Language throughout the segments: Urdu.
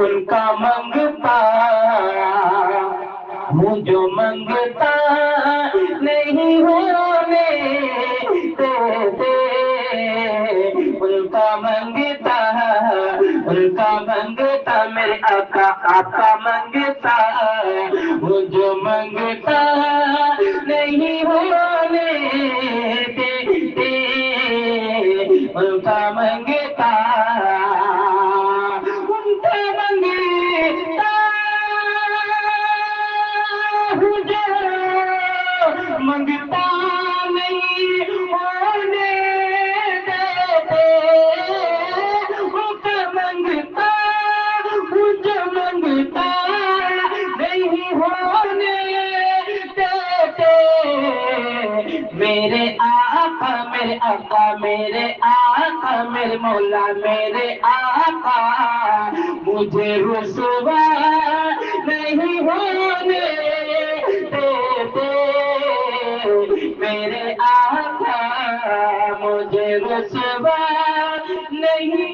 ان کا منگتا ہوں جو منگتا نہیں ہونے دیتے، ان کا منگتا میرے آقا آپ کا منگتا وہ جو منگتا نہیں ہونے دیتے، ان کا منگتا منگتا نہیں ہونے دیتے، منگتا مجھے منگتا نہیں ہونے دیتے، میرے آقا میرے آقا میرے آقا میرے مولا میرے آقا مجھے رسوا نہیں ہونے دیتے، میرے آقا مجھے رسوا نہیں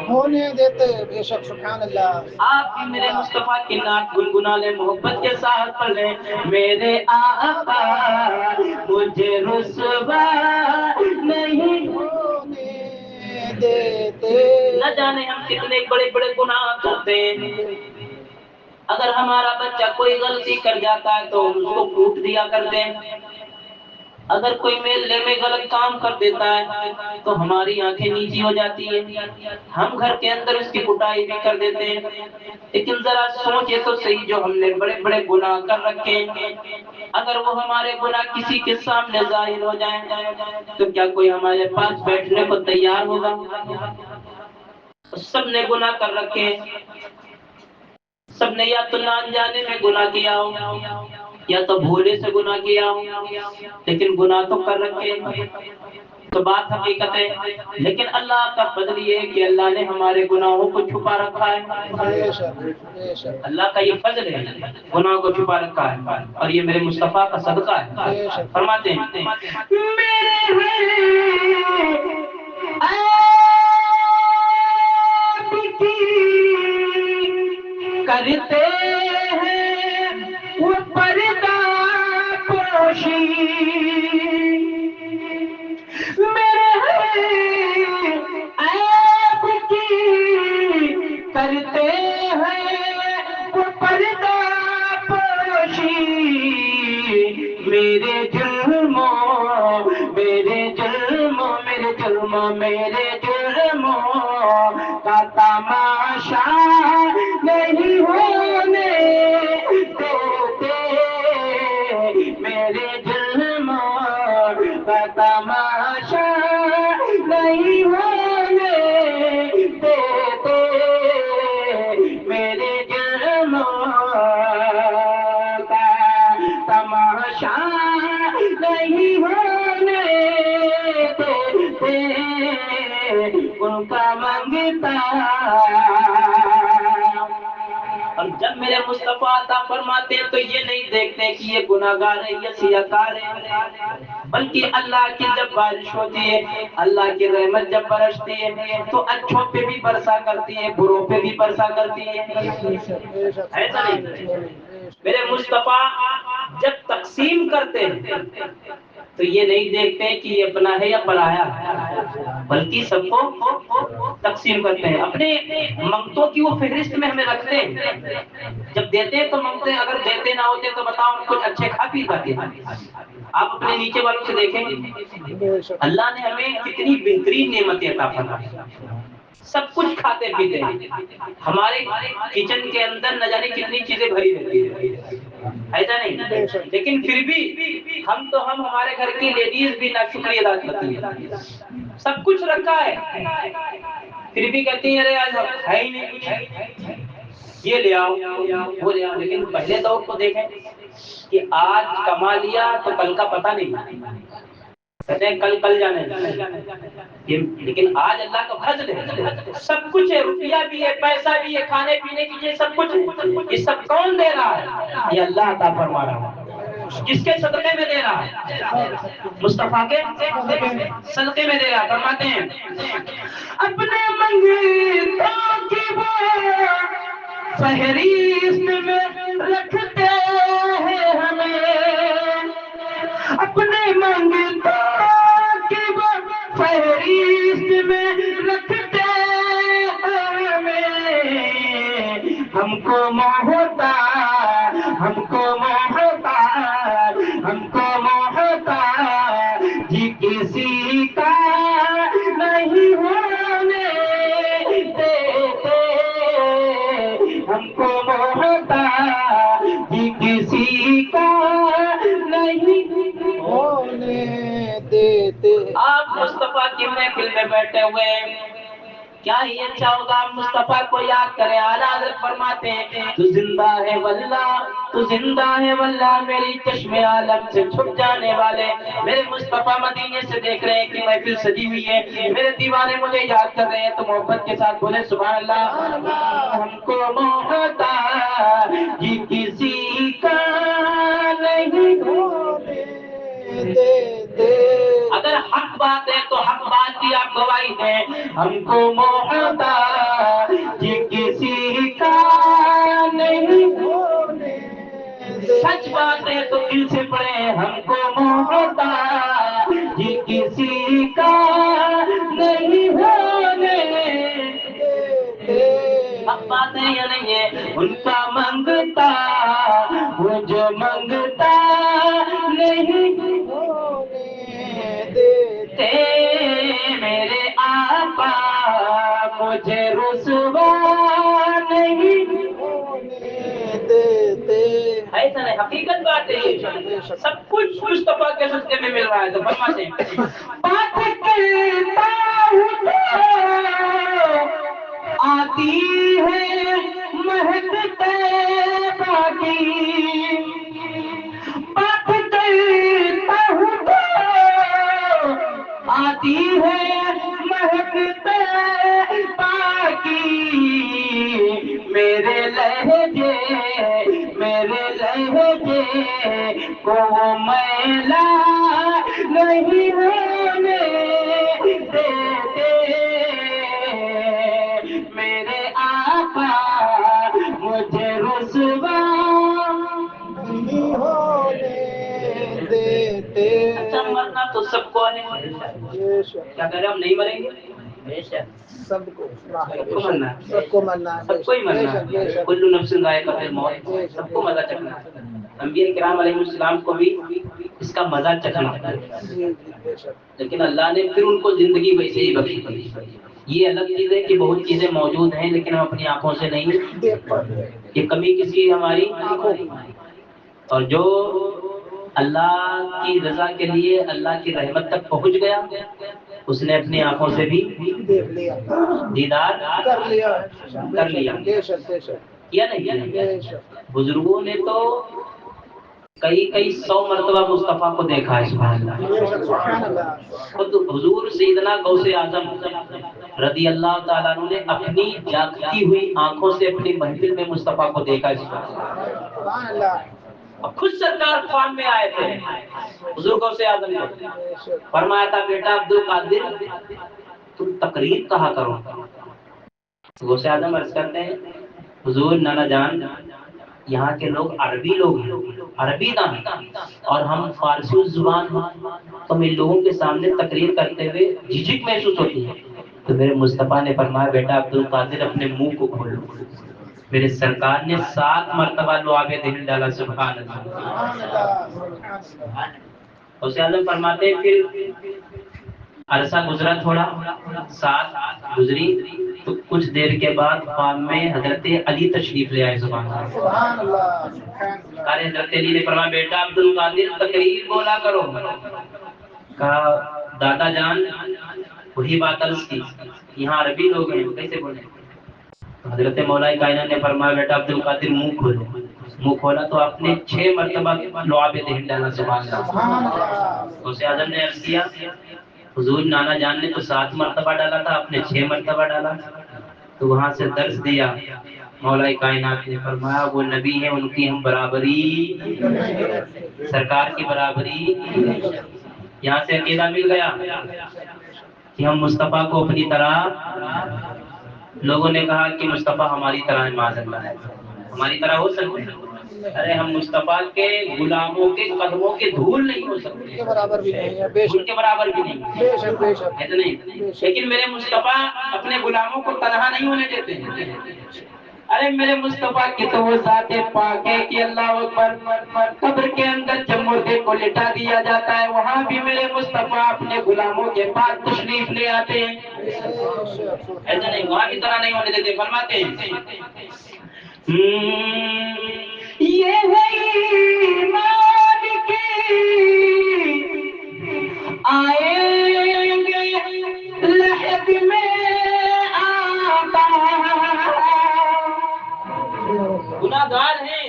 ہونے دیتے۔ بے شک، سبحان اللہ۔ آپ بھی میرے مصطفیٰ کی نعت گنگنا لیں، محبت کے ساتھ پڑھ لیں، میرے آقا مجھے رسوا نہیں ہونے دیتے۔ نہ جانے ہم کتنے بڑے بڑے گناہ کرتے ہیں، اگر ہمارا بچہ کوئی غلطی کر جاتا ہے تو ہم اس کو کوٹ دیا کرتے ہیں، اگر کوئی محلے میں غلط کام کر دیتا ہے تو ہماری آنکھیں نیچی ہو جاتی ہیں، ہم گھر کے اندر اس کی کٹائی بھی کر دیتے ہیں، لیکن ذرا سوچے تو صحیح جو ہم نے بڑے بڑے گناہ کر رکھے ہیں، اگر وہ ہمارے گناہ کسی کے سامنے ظاہر ہو جائیں تو کیا کوئی ہمارے پاس بیٹھنے کو تیار ہوگا؟ سب نے گناہ کر رکھے ہیں، سب نے یا تو نہ انجانے میں گناہ کیا ہو یا تو بھولے سے گناہ کیا ہو، لیکن گناہ تو کر رکھے ہیں، تو بات حقیقت ہے۔ لیکن اللہ کا فضل یہ ہے کہ اللہ نے ہمارے گناہوں کو چھپا رکھا ہے، بے شک، بے شک، اللہ کا یہ فضل ہے، گناہوں کو چھپا رکھا ہے، اور یہ میرے مصطفیٰ کا صدقہ ہے۔ بے شک۔ فرماتے ہیں کرتے ہیں وہ پردہ پوشی، میرے عیب کی کرتے ہیں وہ پردہ پوشی، میرے جرموں کا تماشا نہیں ہونے دیتے، میرے جرموں کا تماشا نہیں ہونے دیتے، میرے جرموں کا تماشا نہیں ہونے دیتے، ان کا منگتا۔ اور جب میرے مصطفیٰ عطا فرماتے ہیں تو یہ نہیں دیکھتے کہ یہ گناہگار ہے یا سیاکار ہے، بلکہ اللہ کی جب بارش ہوتی ہے، اللہ کی رحمت جب برستی ہے تو اچھوں پہ بھی برسا کرتی ہے، بروں پہ بھی برسا کرتی ہے، بے شک، بے شک، ایسا سبحان نہیں؟ اللہ۔ میرے مصطفیٰ جب تقسیم کرتے ہیں تو یہ نہیں دیکھتے کہ یہ اپنا ہے یا پرایا ہے، بلکہ سب کو تقسیم کرتے ہیں، اپنے منگتوں کی وہ فہرست میں ہمیں رکھتے ہیں، جب دیتے ہیں تو منگتے ہیں، اگر دیتے نہ ہوتے تو بتاؤ کچھ اچھے کھا پی پاتے ہیں؟ آپ اپنے نیچے والوں سے دیکھیں گے، بے شک، اللہ نے ہمیں کتنی بہترین نعمتیں عطا فرمائی، سب کچھ کھاتے پیتے ہیں، ہمارے کچن کے اندر نہ جانے کتنی چیزیں بھری رہتی ہے، ایسا بے نہیں؟ شک، لیکن پھر بھی ہم ہمارے گھر کی لیڈیز بھی ناشکری ادا کرتی ہے، سب کچھ رکھا ہے پھر بھی کہتی ہیں ارے آج ہے ہی نہیں کچھ، یہ لے آؤ وہ لے آؤ، لیکن پہلے دور کو دیکھیں کہ آج کما لیا تو کل کا پتہ نہیں، کہتے ہیں کل جانے، لیکن آج اللہ کا فضل ہے، سب کچھ ہے، روپیہ بھی ہے، پیسہ بھی ہے، کھانے پینے کی چیز سب کچھ ہے، یہ سب کون دے رہا ہے؟ یہ اللہ عطا فرما رہا ہے، کس کے صدقے میں دے رہا ہے؟ مصطفیٰ کے صدقے میں دے رہا ہے۔ فرماتے ہیں اپنے منگتوں کی وہ فہرست میں رکھتے ہیں ہمیں، اپنے منگتوں کی وہ فہرست میں رکھتے ہیں ہمیں، ہم کو محتاج، ہم کو محتاج، ہم کو محتاج جی کسی کا نہیں ہونے دیتے، ہم کو محتاج جی کسی کا نہیں ہونے دیتے۔ آپ مصطفیٰ کی محفل میں بیٹھے ہوئے ہیں، کیا ہی اچھا ہوگا آپ مصطفیٰ کو یاد کریں۔ اعلیٰ حضرت فرماتے ہیں تو زندہ ہے واللہ، تو زندہ ہے واللہ، میری چشم عالم سے چھپ جانے والے میرے مصطفیٰ مدینے سے دیکھ رہے ہیں کہ محفل سجی ہوئی ہے، میرے دیوانے مجھے یاد کر رہے ہیں، تو محبت کے ساتھ بولے سبحان اللہ۔ ہم کو محتاج جی کسی کا نہیں ہونے دیتے۔ اگر حق بات ہے تو حق بات کی آپ گواہی دیں، ہم کو محتاج جی کسی کا نہیں، ہونے دیتے۔ سچ بات ہے تو دل سے پڑھیں، ہم کو محتاج جی کسی کا نہیں ہونے، حق بات ہے یا نہیں ہے؟ ان کا منگتا وہ جو منگتا نہیں ہونے دیتے۔ میرے آقا مجھے رسوا نہیں ہونے دیتے۔ ایسا نہیں، حقیقت بات ہے یہ، سب کچھ مصطفیٰ کے صدقے میں مل رہا ہے۔ تو فرماتے ہیں بات کرتا ہوں تو آتی ہے مہک طیبہ کی، بات کرتا ہوں تو آتی ہے مہک طیبہ کی، میرے لہجے کو میلا نہیں ہونے دیتے، میرے آقا مجھے رسوا نہیں ہونے دیتے۔ اچھا مرنا تو سب کو ہے، بے شک، کیا کہہ رہے ہم نہیں مریں گے؟ بے شک سب کو سب کو مرنا ہے، سب کو مرنا ہے، سب کو ہی مرنا ہے، کل نفس ذائقۃ الموت، سب کو مزہ چکھنا ہے۔ انبیاء کرام علیہ السلام کو بھی اس کا مزہ چکھنا ہے، جی جی بے شک۔ لیکن اللہ نے پھر ان کو زندگی ویسے ہی بخشی۔ یہ الگ چیز ہے کہ بہت چیزیں موجود ہیں لیکن ہم اپنی آنکھوں سے نہیں دیکھ پاتے۔ یہ کمی کس کی ہے؟ ہماری آنکھوں کی۔ اور جو اللہ کی رضا کے لیے اللہ کی رحمت تک پہنچ گیا اس نے اپنی آنکھوں سے بھی دیکھ لیا، دیدار کر لیا، کر لیا، بے شک بے شک کیا نہیں کیا؟ بے شک۔ بزرگوں نے تو کئی 100 مرتبہ مصطفیٰ کو دیکھا ہے، سبحان اللہ۔ بے شک، سبحان اللہ۔ خود حضور سیدنا غوث اعظم رضی اللہ تعالیٰ عنہ نے اپنی جاگتی ہوئی آنکھوں سے اپنی محفل میں مصطفیٰ کو دیکھا ہے، سبحان اللہ۔ اور خود سرکار خواب میں آئے تھے حضور غوث اعظم نے، فرمایا تھا بیٹا عبد القادر تم تقریر کہا کرو۔ غوث اعظم عرض کرتے ہیں حضور نانا جان یہاں کے لوگ عربی لوگ ہیں، عربی دان، اور ہم فارسی زبان ہیں، تو ان لوگوں کے سامنے تقریر کرتے ہوئے جھجک محسوس ہوتی ہے۔ تو میرے مصطفیٰ نے فرمایا بیٹا عبد القادر اپنے منہ کو کھولو۔ میرے سرکار نے 7 مرتبہ لعاب دہن ڈالا، سبحان اللہ۔ غوث اعظم فرماتے ہیں پھر عرصہ گزرا، تھوڑا ساتھ گزری تو کچھ دیر کے بعد خواب میں حضرت علی تشریف لے آئے، سبحان اللہ۔ سبحان اللہ، سبحان اللہ۔ ارے حضرت علی نے فرمایا بیٹا عبد القادر تقریر بولا کرو۔ کہا دادا جان وہی بات عرض کی، یہاں عربی لوگ ہیں کیسے بولیں؟ حضرت مولا کائنات نے فرمایا بیٹا عبد القادر منہ کھولو۔ منہ کھولا تو آپ نے 6 مرتبہ لعاب دہن ڈالا، سبحان اللہ۔ غوث اعظم نے عرض کیا حضور نانا جان نے تو 7 مرتبہ ڈالا تھا، آپ نے 6 مرتبہ ڈالا، تو وہاں سے درس دیا مولا کائنات نے، فرمایا وہ نبی ہیں ان کی ہم برابری، سرکار کی برابری۔ یہاں سے عقیدہ مل گیا کہ ہم مصطفیٰ کو اپنی طرح لوگوں نے کہا کہ مصطفیٰ ہماری طرح معاذ اللہ ہے، ہماری طرح ہو سکتے ہیں؟ ارے ہم مصطفیٰ کے غلاموں کے قدموں کے دھول نہیں ہو سکتے، کے برابر بھی نہیں ہے، بے ان شک کے برابر بھی نہیں، بے شک بے شک ہے تو نہیں؟ لیکن میرے مصطفیٰ اپنے غلاموں کو تنہا نہیں ہونے دیتے ہیں۔ ارے میرے مصطفیٰ کی تو وہ ذات پاک ہے کہ اللہ اکبر، قبر کے اندر جب مردے کو لٹا دیا جاتا ہے وہاں بھی میرے مصطفیٰ اپنے غلاموں کے پاس تشریف لے آتے ہیں، ایسا نہیں، وہاں بھی طرح نہیں ہونے دیتے، فرماتے ہیں یہ ہے ایمان کی آئیں گے لحد میں آقا، گناہ گار ہیں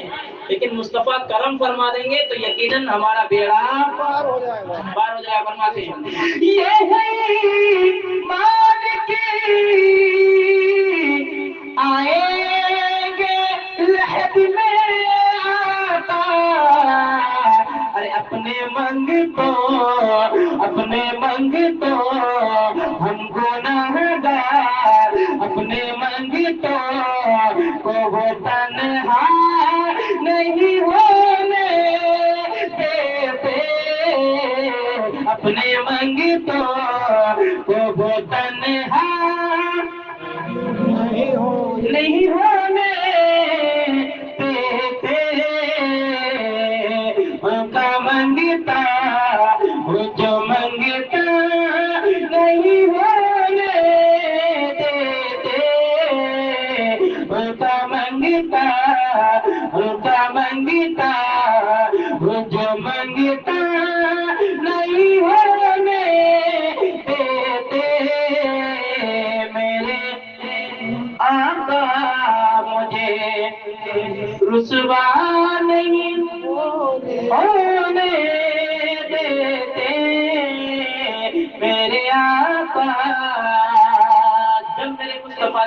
لیکن مصطفیٰ کرم فرما دیں گے تو یقیناً ہمارا بیڑا پار ہو جائے گا۔ پار ہو جائے گا۔ فرماتے ہیں یہ ہے مالک آئیں گے لحد میں آقا، ارے اپنے منگ تو ہم گناہگار، اپنے منگ تو وہ تنہا نہیں ہونے دیتے، اپنے منگ تو وہ تنہا نہیں ہونے دیتے، ان کا منگتا وہ جو منگتا نہیں ہونے دیتے، ان کا منگتا وہ جو منگتا نہیں ہونے دیتے، میرے آقا مجھے رسوا نہیں ہونے دیتے، میرے آقا جب میرے مصطفیٰ